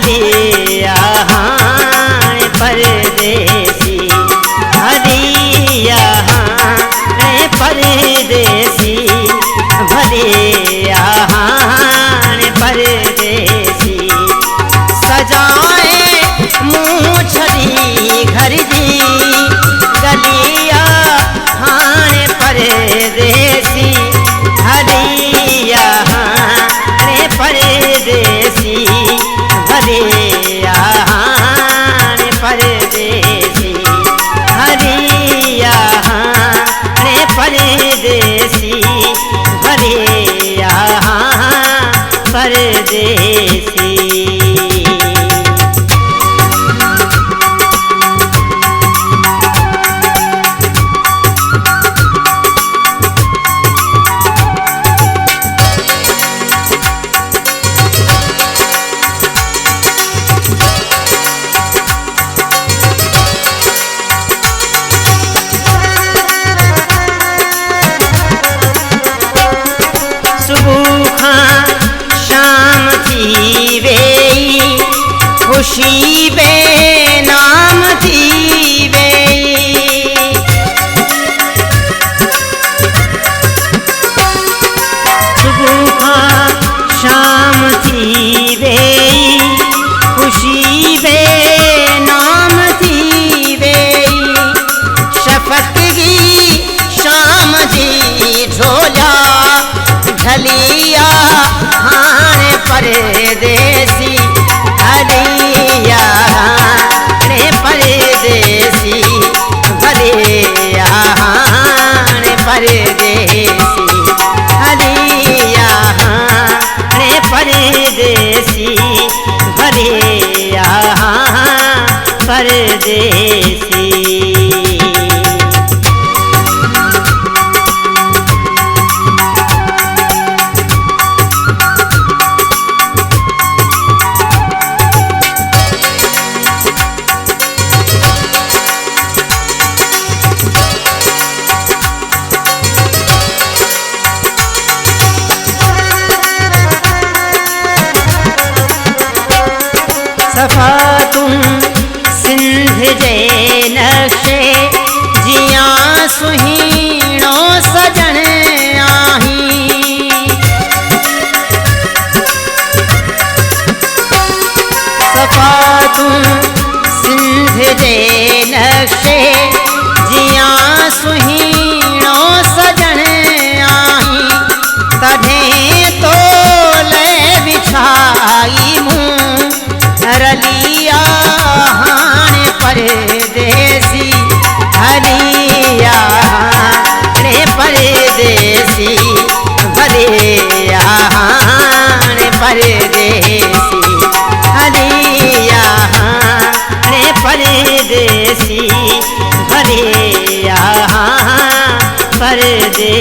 भरिया परदेसी भरिया परदेसी भरिया परदेसी सजाए मूछरी घर दी गलिया परदेसी भरिया परदेसी भरिया परदेसी भरिया परदेसी भरिया परदेसी। शाम थी वे खुशी बे नाम थी वे सुबह शाम थी वे खुशी बे नाम थी वे शफक की शाम जी ढोला ढलिया परदेसी भरिया परदेसी भरिया परदेसी भरिया परदेसी भरिया परदेसी। सफा तुम सिंध जे नक्शे जिया सुहीणो सजन आही सफा तुम सिंध जे नक्शे जिया सुहीणो सजन आही तढ़े तो ले बिछाई मुँह रलिया परदेसी भरिया परदेसी भरिया परदेसी भरिया परदेसी भरिया परदेसी।